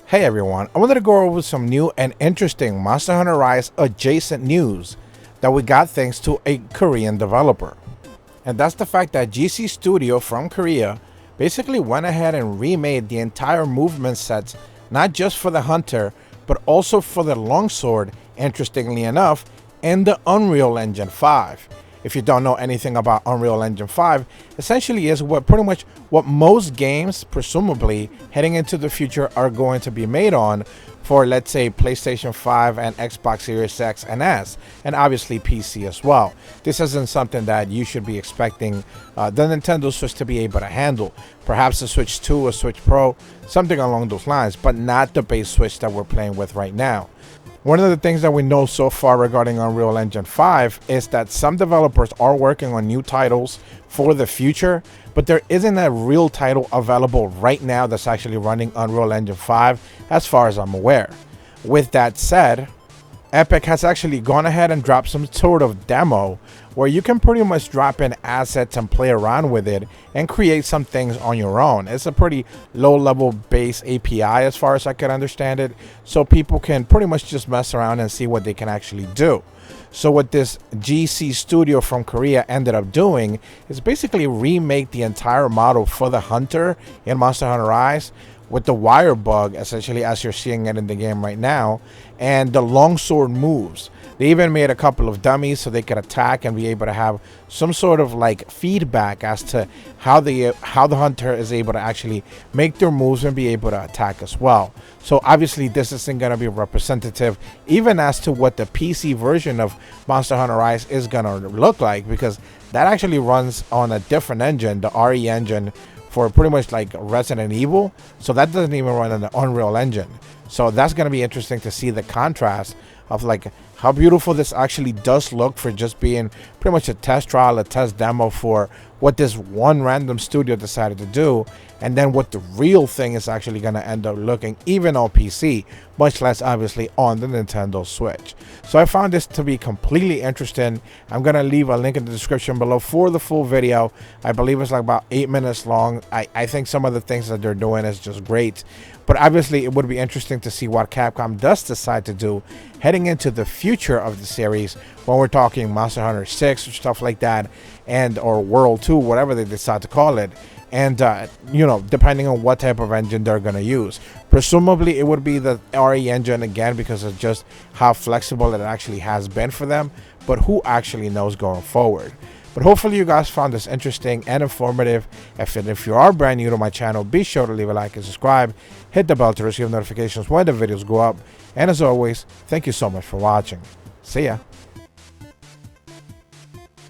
Hey everyone, I wanted to go over some new and interesting Monster Hunter Rise adjacent news that we got thanks to a Korean developer. And that's the fact that GC Studio from Korea basically went ahead and remade the entire movement sets, not just for the Hunter, but also for the Longsword, interestingly enough, in the Unreal Engine 5. If you don't know anything about Unreal Engine 5, essentially is pretty much what most games, presumably heading into the future, are going to be made on for, let's say, PlayStation 5 and Xbox Series X and S, and obviously PC as well. This isn't something that you should be expecting the Nintendo Switch to be able to handle. Perhaps a Switch 2, a Switch Pro, something along those lines, but not the base Switch that we're playing with right now. One of the things that we know so far regarding Unreal Engine 5 is that some developers are working on new titles for the future, but there isn't a real title available right now that's actually running Unreal Engine 5 as far as I'm aware. With that said, Epic has actually gone ahead and dropped some sort of demo where you can pretty much drop in assets and play around with it and create some things on your own. It's a pretty low-level base API as far as I can understand it, so people can pretty much just mess around and see what they can actually do. So what this GC Studio from Korea ended up doing is basically remake the entire model for the Hunter in Monster Hunter Rise with the wire bug, essentially, as you're seeing it in the game right now, and the longsword moves. They even made a couple of dummies so they could attack and be able to have some sort of like feedback as to how the hunter is able to actually make their moves and be able to attack as well. So obviously this isn't going to be representative even as to what the PC version of Monster Hunter Rise is going to look like, because that actually runs on a different engine, the RE engine for pretty much like Resident Evil. So that doesn't even run on the Unreal Engine. So that's going to be interesting to see the contrast of like how beautiful this actually does look for just being pretty much a test trial, a test demo for what this one random studio decided to do, and then what the real thing is actually going to end up looking, even on PC, much less obviously on the Nintendo Switch. So I found this to be completely interesting. I'm going to leave a link in the description below for the full video. I believe it's like about 8 minutes long. I think some of the things that they're doing is just great. But obviously it would be interesting to see what Capcom does decide to do heading into the future of the series when we're talking Monster Hunter 6 or stuff like that, and or World 2, whatever they decide to call it. And you know, depending on what type of engine they're going to use. Presumably it would be the RE engine again, because of just how flexible it actually has been for them, but who actually knows going forward. But hopefully you guys found this interesting and informative. If you are brand new to my channel, be sure to leave a like and subscribe. Hit the bell to receive notifications when the videos go up. And as always, thank you so much for watching. See ya.